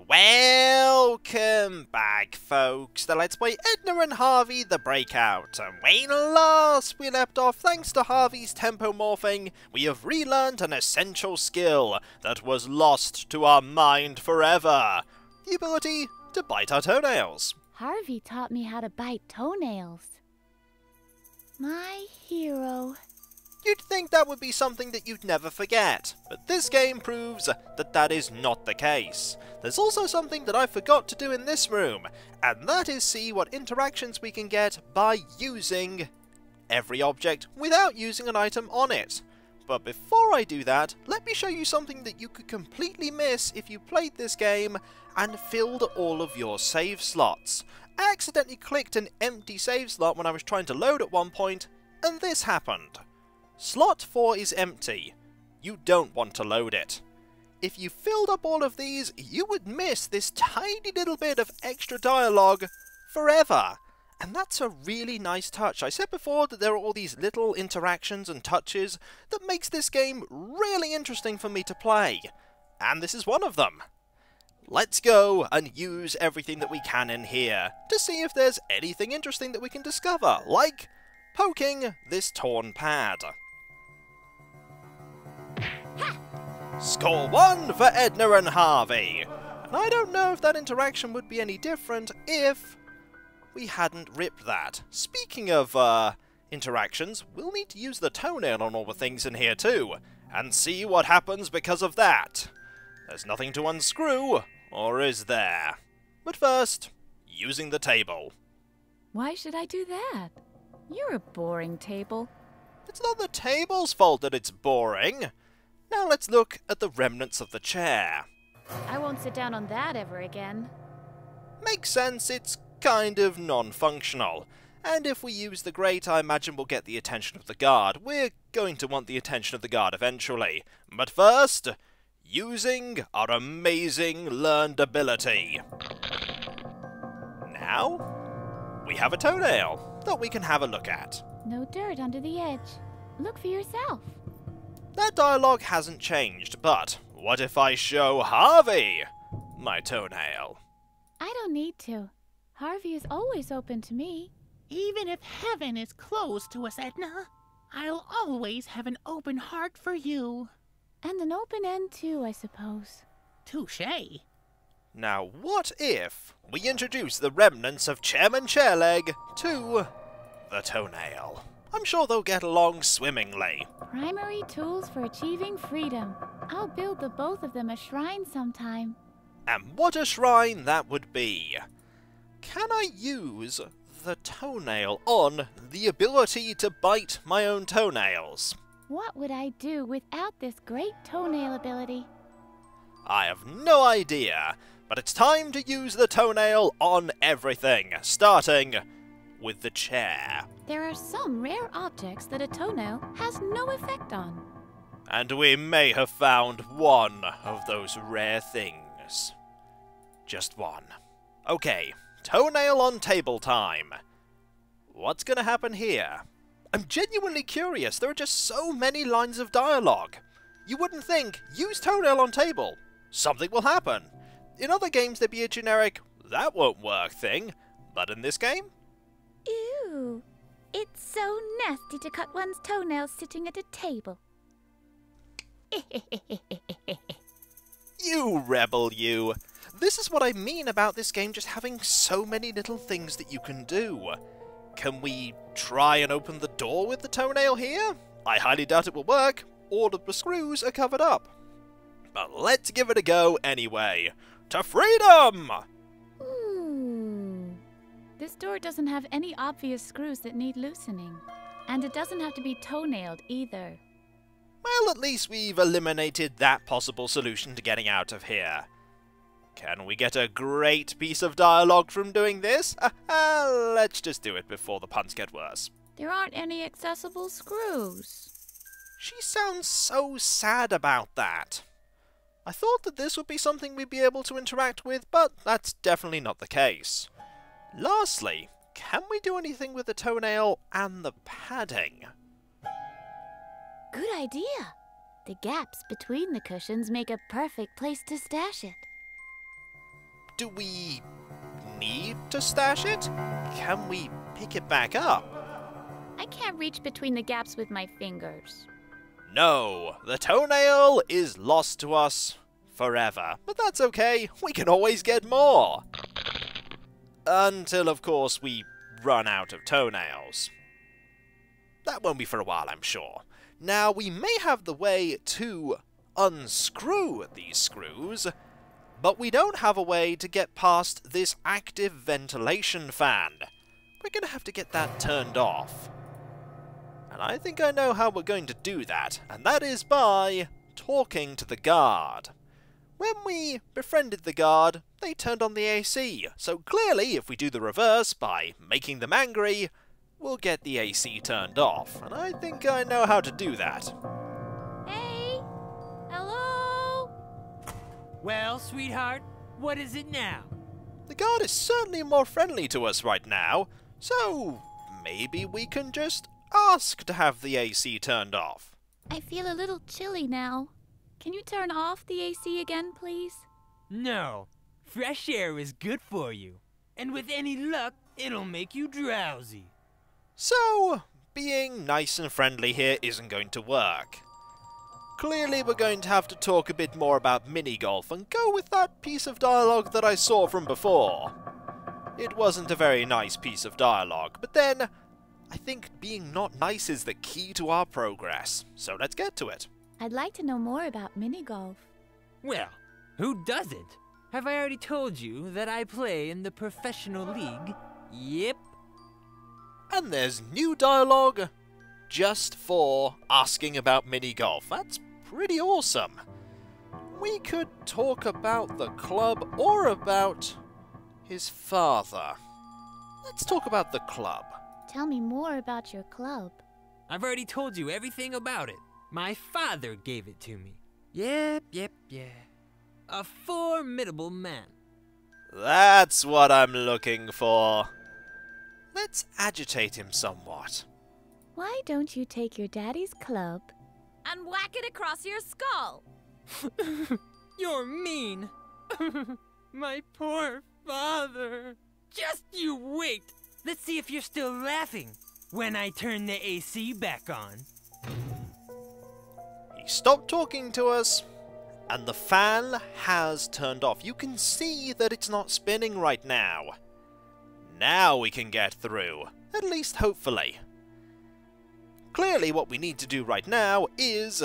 Welcome back, folks, to Let's Play Edna and Harvey the Breakout. And when last we left off, thanks to Harvey's tempomorphing, we have relearned an essential skill that was lost to our mind forever. The ability to bite our toenails. Harvey taught me how to bite toenails. My hero. You'd think that would be something that you'd never forget, but this game proves that that is not the case. There's also something that I forgot to do in this room, and that is see what interactions we can get by using every object without using an item on it. But before I do that, let me show you something that you could completely miss if you played this game and filled all of your save slots. I accidentally clicked an empty save slot when I was trying to load at one point, and this happened. Slot 4 is empty. You don't want to load it. If you filled up all of these, you would miss this tiny little bit of extra dialogue forever. And that's a really nice touch. I said before that there are all these little interactions and touches that makes this game really interesting for me to play. And this is one of them. Let's go and use everything that we can in here to see if there's anything interesting that we can discover, like poking this torn pad. Score 1 for Edna and Harvey. And I don't know if that interaction would be any different if we hadn't ripped that. Speaking of interactions, we'll need to use the toenail on all the things in here too, and see what happens because of that. There's nothing to unscrew, or is there? But first, using the table. Why should I do that? You're a boring table. It's not the table's fault that it's boring. Now let's look at the remnants of the chair. I won't sit down on that ever again. Makes sense, it's kind of non-functional. And if we use the grate, I imagine we'll get the attention of the guard. We're going to want the attention of the guard eventually. But first, using our amazing learned ability. Now, we have a toenail that we can have a look at. No dirt under the edge. Look for yourself. That dialogue hasn't changed, but what if I show Harvey my toenail? I don't need to. Harvey is always open to me. Even if heaven is closed to us, Edna, I'll always have an open heart for you. And an open end too, I suppose. Touché. Now what if we introduce the remnants of Chairman Chairleg to the toenail? I'm sure they'll get along swimmingly. Primary tools for achieving freedom. I'll build the both of them a shrine sometime. And what a shrine that would be. Can I use the toenail on the ability to bite my own toenails? What would I do without this great toenail ability? I have no idea, but it's time to use the toenail on everything, starting with the chair. There are some rare objects that a toenail has no effect on. And we may have found one of those rare things. Just one. Okay, toenail on table time. What's gonna happen here? I'm genuinely curious. There are just so many lines of dialogue. You wouldn't think, use toenail on table. Something will happen. In other games there'd be a generic, that won't work thing. But in this game, Ew. It's so nasty to cut one's toenails sitting at a table. you rebel, you. This is what I mean about this game just having so many little things that you can do. Can we try and open the door with the toenail here? I highly doubt it will work. All of the screws are covered up. But let's give it a go anyway. To freedom! This door doesn't have any obvious screws that need loosening. And it doesn't have to be toenailed either. Well, at least we've eliminated that possible solution to getting out of here. Can we get a great piece of dialogue from doing this? Let's just do it before the puns get worse. There aren't any accessible screws. She sounds so sad about that. I thought that this would be something we'd be able to interact with, but that's definitely not the case. Lastly, can we do anything with the toenail and the padding? Good idea. The gaps between the cushions make a perfect place to stash it. Do we need to stash it? Can we pick it back up? I can't reach between the gaps with my fingers. No, the toenail is lost to us forever. But that's okay, we can always get more. Until, of course, we run out of toenails. That won't be for a while, I'm sure. Now, we may have the way to unscrew these screws, but we don't have a way to get past this active ventilation fan. We're going to have to get that turned off. And I think I know how we're going to do that, and that is by talking to the guard. When we befriended the guard, they turned on the AC, so clearly if we do the reverse by making them angry, we'll get the AC turned off, and I think I know how to do that. Hey! Hello? Well, sweetheart, what is it now? The guard is certainly more friendly to us right now, so maybe we can just ask to have the AC turned off. I feel a little chilly now. Can you turn off the AC again, please? No. Fresh air is good for you. And with any luck, it'll make you drowsy. So, being nice and friendly here isn't going to work. Clearly we're going to have to talk a bit more about mini-golf and go with that piece of dialogue that I saw from before. It wasn't a very nice piece of dialogue, but then I think being not nice is the key to our progress, so let's get to it. I'd like to know more about mini-golf. Well, who doesn't? Have I already told you that I play in the professional league? Yep. And there's new dialogue just for asking about mini-golf. That's pretty awesome. We could talk about the club or about his father. Let's talk about the club. Tell me more about your club. I've already told you everything about it. My father gave it to me. Yep. A formidable man. That's what I'm looking for. Let's agitate him somewhat. Why don't you take your daddy's club and whack it across your skull? You're mean. My poor father. Just you wait. Let's see if you're still laughing when I turn the AC back on. He stopped talking to us, and the fan has turned off. You can see that it's not spinning right now. Now we can get through, at least hopefully. Clearly what we need to do right now is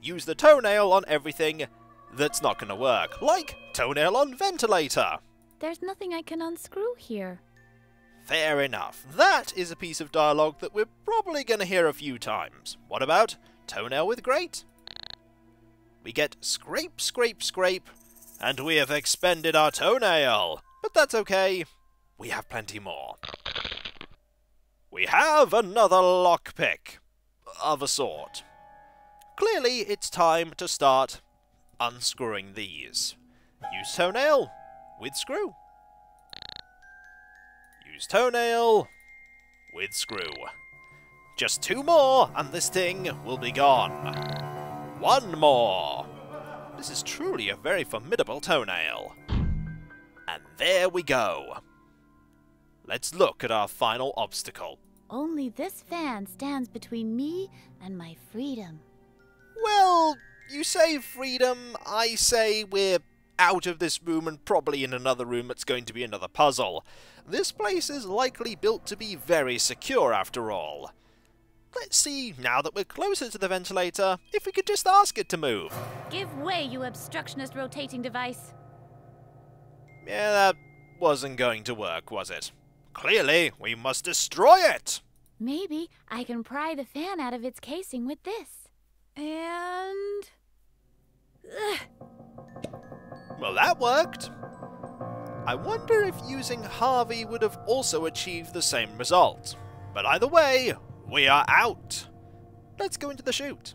use the toenail on everything that's not going to work, like toenail on ventilator. There's nothing I can unscrew here. Fair enough. That is a piece of dialogue that we're probably going to hear a few times. What about toenail with grate? We get scrape, scrape, scrape, and we have expended our toenail. But that's okay. We have plenty more. We have another lockpick of a sort. Clearly, it's time to start unscrewing these. Use toenail with screw. Use toenail with screw. Just 2 more, and this thing will be gone. 1 more. This is truly a very formidable toenail. And there we go. Let's look at our final obstacle. Only this fan stands between me and my freedom. Well, you say freedom, I say we're out of this room and probably in another room that's going to be another puzzle. This place is likely built to be very secure after all. Let's see, now that we're closer to the ventilator, if we could just ask it to move. Give way, you obstructionist rotating device. Yeah, that wasn't going to work, was it? Clearly, we must destroy it! Maybe I can pry the fan out of its casing with this. And... Well, that worked. I wonder if using Harvey would have also achieved the same result. But either way, we are out. Let's go into the chute.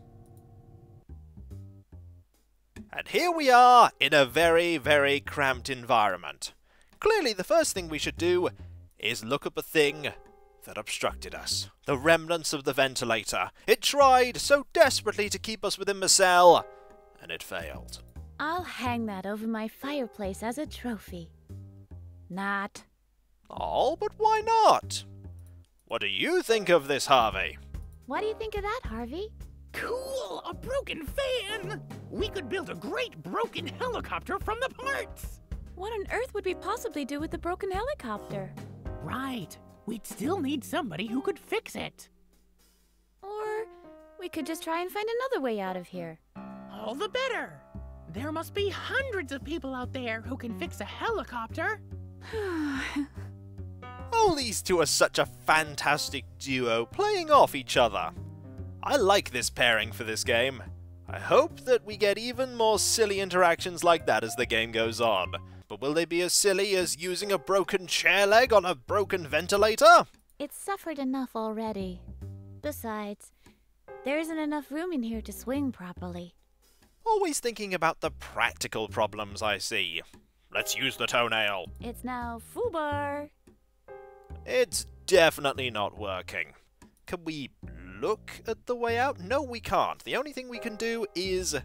And here we are in a very, very cramped environment. Clearly, the first thing we should do is look up a thing that obstructed us. The remnants of the ventilator. It tried so desperately to keep us within the cell, and it failed. I'll hang that over my fireplace as a trophy. Not. Oh, but why not? What do you think of this, Harvey? What do you think of that, Harvey? Cool! A broken fan! We could build a great broken helicopter from the parts! What on earth would we possibly do with the broken helicopter? Right. We'd still need somebody who could fix it. Or we could just try and find another way out of here. All the better. There must be hundreds of people out there who can fix a helicopter. Oh, these two are such a fantastic duo, playing off each other. I like this pairing for this game. I hope that we get even more silly interactions like that as the game goes on. But will they be as silly as using a broken chair leg on a broken ventilator? It's suffered enough already. Besides, there isn't enough room in here to swing properly. Always thinking about the practical problems I see. Let's use the toenail. It's now foobar. It's definitely not working. Can we look at the way out? No, we can't. The only thing we can do is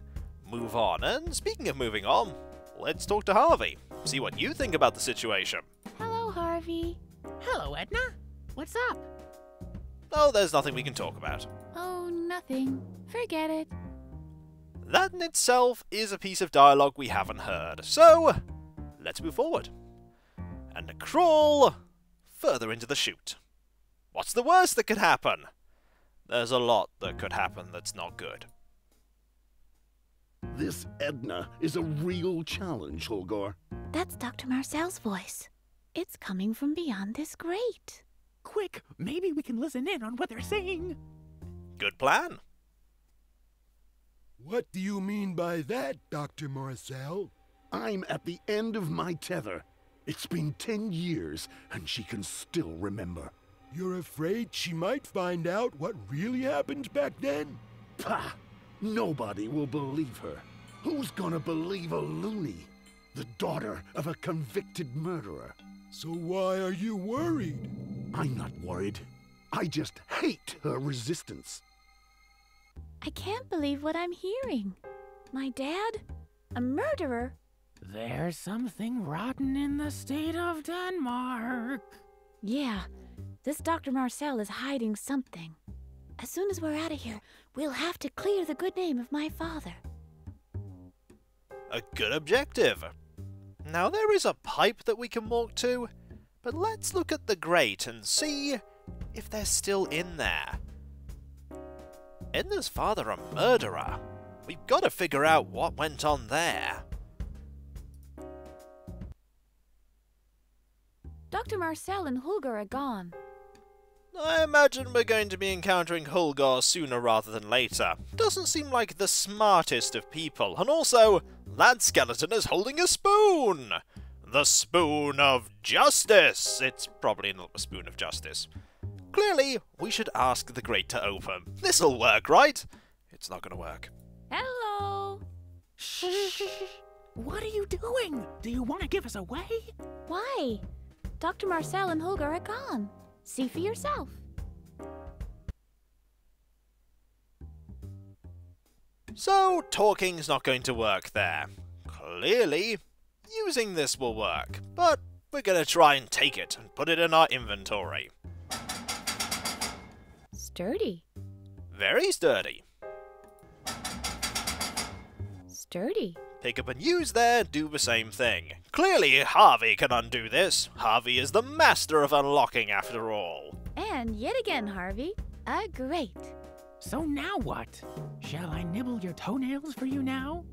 move on. And speaking of moving on, let's talk to Harvey. See what you think about the situation. Hello, Harvey. Hello, Edna. What's up? Oh, there's nothing we can talk about. Oh, nothing. Forget it. That in itself is a piece of dialogue we haven't heard. So, let's move forward. And crawl further into the chute. What's the worst that could happen? There's a lot that could happen that's not good. This Edna is a real challenge, Holgar. That's Dr. Marcel's voice. It's coming from beyond this grate. Quick, maybe we can listen in on what they're saying. Good plan. What do you mean by that, Dr. Marcel? I'm at the end of my tether. It's been 10 years, and she can still remember. You're afraid she might find out what really happened back then? Pah! Nobody will believe her. Who's gonna believe a loony? The daughter of a convicted murderer. So why are you worried? I'm not worried. I just hate her resistance. I can't believe what I'm hearing. My dad? A murderer? There's something rotten in the state of Denmark. Yeah, this Dr. Marcel is hiding something. As soon as we're out of here, we'll have to clear the good name of my father. A good objective. Now there is a pipe that we can walk to, but let's look at the grate and see if they're still in there. Edna's father a murderer? We've got to figure out what went on there. Dr. Marcel and Holger are gone. I imagine we're going to be encountering Holgar sooner rather than later. Doesn't seem like the smartest of people, and also, that skeleton is holding a spoon! The spoon of justice! It's probably not the spoon of justice. Clearly, we should ask the grate to open. This'll work, right? It's not gonna work. Hello! Shh! What are you doing? Do you want to give us away? Why? Dr. Marcel and Holger are gone. See for yourself. So, talking's not going to work there. Clearly, using this will work, but we're gonna try and take it and put it in our inventory. Sturdy. Very sturdy. Sturdy. Pick up and use there, do the same thing. Clearly, Harvey can undo this. Harvey is the master of unlocking after all. And yet again, Harvey, a grate. So now what? Shall I nibble your toenails for you now?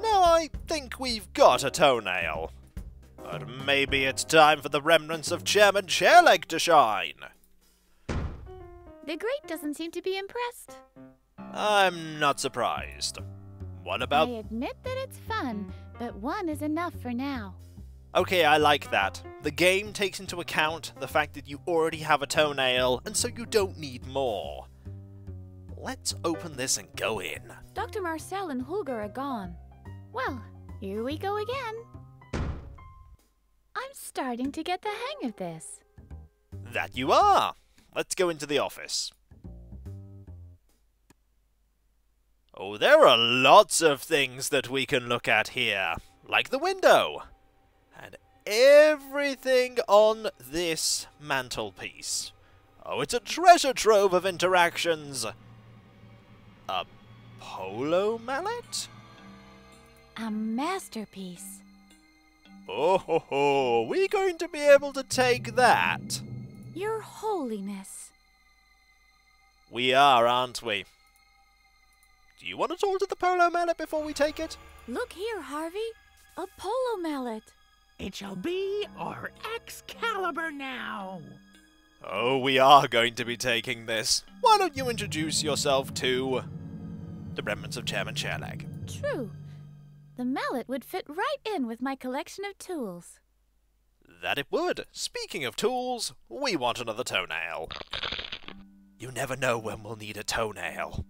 Now I think we've got a toenail. But maybe it's time for the remnants of Chairman Chairleg to shine. The grate doesn't seem to be impressed. I'm not surprised. What about... I admit that it's fun, but one is enough for now. Okay, I like that. The game takes into account the fact that you already have a toenail, and so you don't need more. Let's open this and go in. Dr. Marcel and Holger are gone. Well, here we go again. I'm starting to get the hang of this. That you are! Let's go into the office. Oh, there are lots of things that we can look at here, like the window. And every everything on this mantelpiece. Oh, it's a treasure trove of interactions. A Polo Mallet? A masterpiece. Oh ho ho, we going to be able to take that? Your Holiness. We are, aren't we? Do you want to talk to the Polo Mallet before we take it? Look here, Harvey. A Polo Mallet. It shall be our Excalibur now. Oh, we are going to be taking this. Why don't you introduce yourself to the remnants of Chairman Chairleg? True. The mallet would fit right in with my collection of tools. That it would. Speaking of tools, we want another toenail. You never know when we'll need a toenail.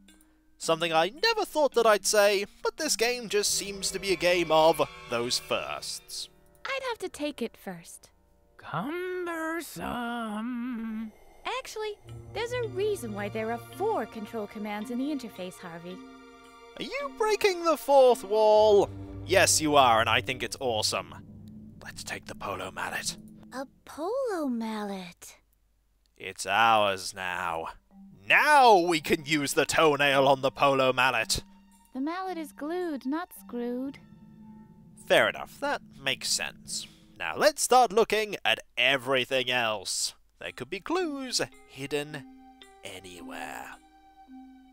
Something I never thought that I'd say, but this game just seems to be a game of those firsts. I'd have to take it first. Cumbersome. Actually, there's a reason why there are 4 control commands in the interface, Harvey. Are you breaking the 4th wall? Yes, you are, and I think it's awesome. Let's take the Polo Mallet. A Polo Mallet. It's ours now. Now we can use the toenail on the Polo Mallet. The mallet is glued, not screwed. Fair enough, that makes sense. Now let's start looking at everything else. There could be clues hidden anywhere.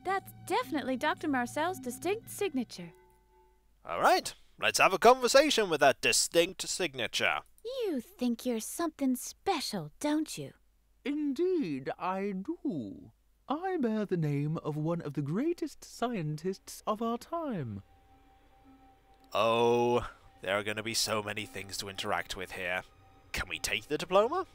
That's definitely Dr. Marcel's distinct signature. Alright, let's have a conversation with that distinct signature. You think you're something special, don't you? Indeed, I do. I bear the name of one of the greatest scientists of our time. Oh, there are going to be so many things to interact with here. Can we take the diploma?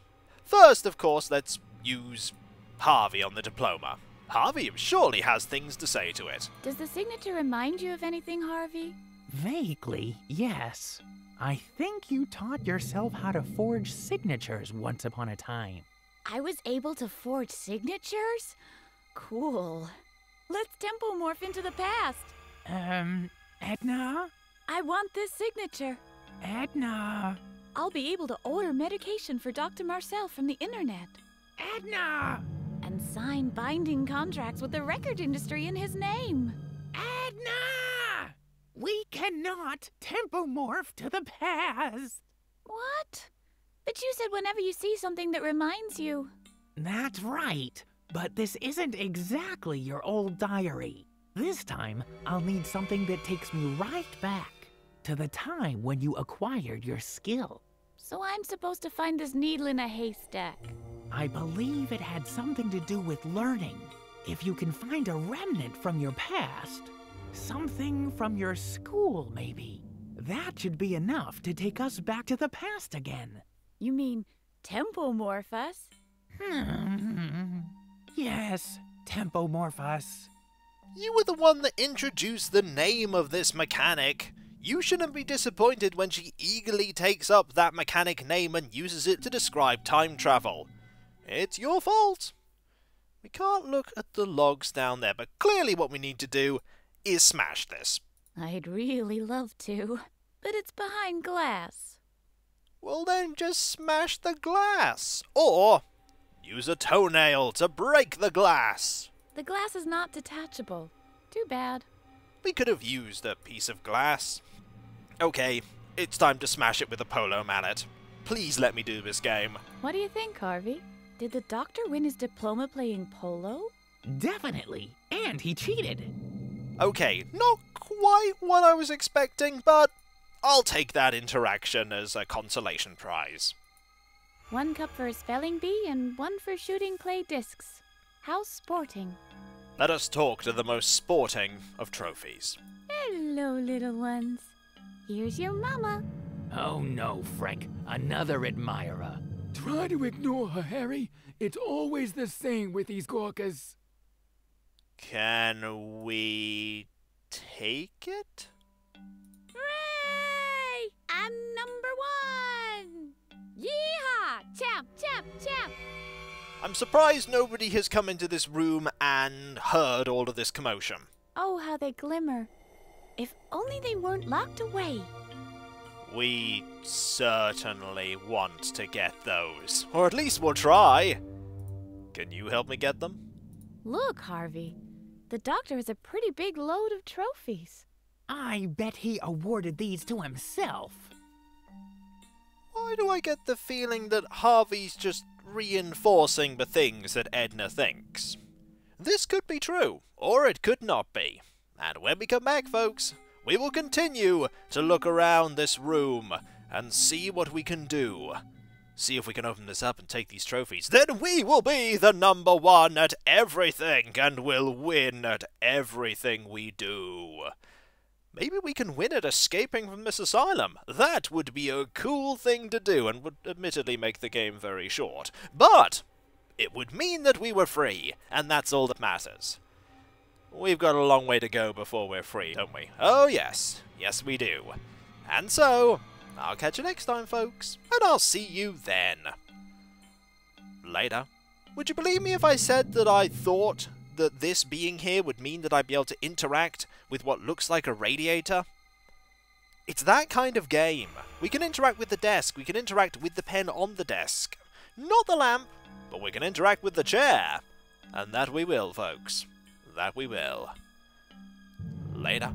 First, of course, let's use Harvey on the diploma. Harvey surely has things to say to it. Does the signature remind you of anything, Harvey? Vaguely, yes. I think you taught yourself how to forge signatures once upon a time. I was able to forge signatures? Cool. Let's tempomorph into the past. Edna? I want this signature. Edna? I'll be able to order medication for Dr. Marcel from the internet. Edna! And sign binding contracts with the record industry in his name. Edna! We cannot tempomorph to the past. What? But you said whenever you see something that reminds you. That's right. But this isn't exactly your old diary. This time, I'll need something that takes me right back to the time when you acquired your skill. So I'm supposed to find this needle in a haystack. I believe it had something to do with learning. If you can find a remnant from your past, something from your school maybe, that should be enough to take us back to the past again. You mean tempomorph us? Yes, tempomorph us. You were the one that introduced the name of this mechanic. You shouldn't be disappointed when she eagerly takes up that mechanic name and uses it to describe time travel. It's your fault. We can't look at the logs down there, but clearly what we need to do is smash this. I'd really love to, but it's behind glass. Well then just smash the glass. Or use a toenail to break the glass. The glass is not detachable. Too bad. We could have used a piece of glass. Okay, it's time to smash it with a Polo Mallet. Please let me do this game. What do you think, Harvey? Did the doctor win his diploma playing polo? Definitely, and he cheated. Okay, not quite what I was expecting, but I'll take that interaction as a consolation prize. 1 cup for a spelling bee and 1 for shooting clay discs. How sporting. Let us talk to the most sporting of trophies. Hello, little ones. Here's your mama. Oh no, Frank, another admirer. Try to ignore her, Harry. It's always the same with these Gorkas. Can we take it? Hooray! I'm number 1! Yeehaw! Champ, champ, champ! I'm surprised nobody has come into this room and heard all of this commotion. Oh, how they glimmer. If only they weren't locked away. We certainly want to get those. Or at least we'll try. Can you help me get them? Look, Harvey. The doctor has a pretty big load of trophies. I bet he awarded these to himself. Why do I get the feeling that Harvey's just reinforcing the things that Edna thinks? This could be true, or it could not be. And when we come back, folks, we will continue to look around this room and see what we can do. See if we can open this up and take these trophies. Then we will be the #1 at everything and will win at everything we do. Maybe we can win at escaping from this asylum. That would be a cool thing to do and would admittedly make the game very short. But it would mean that we were free, and that's all that matters. We've got a long way to go before we're free, don't we? Oh yes. Yes we do. And so, I'll catch you next time, folks, and I'll see you then. Later. Would you believe me if I said that I thought that this being here would mean that I'd be able to interact with what looks like a radiator? It's that kind of game. We can interact with the desk, we can interact with the pen on the desk. Not the lamp, but we can interact with the chair. And that we will, folks. That we will. Later.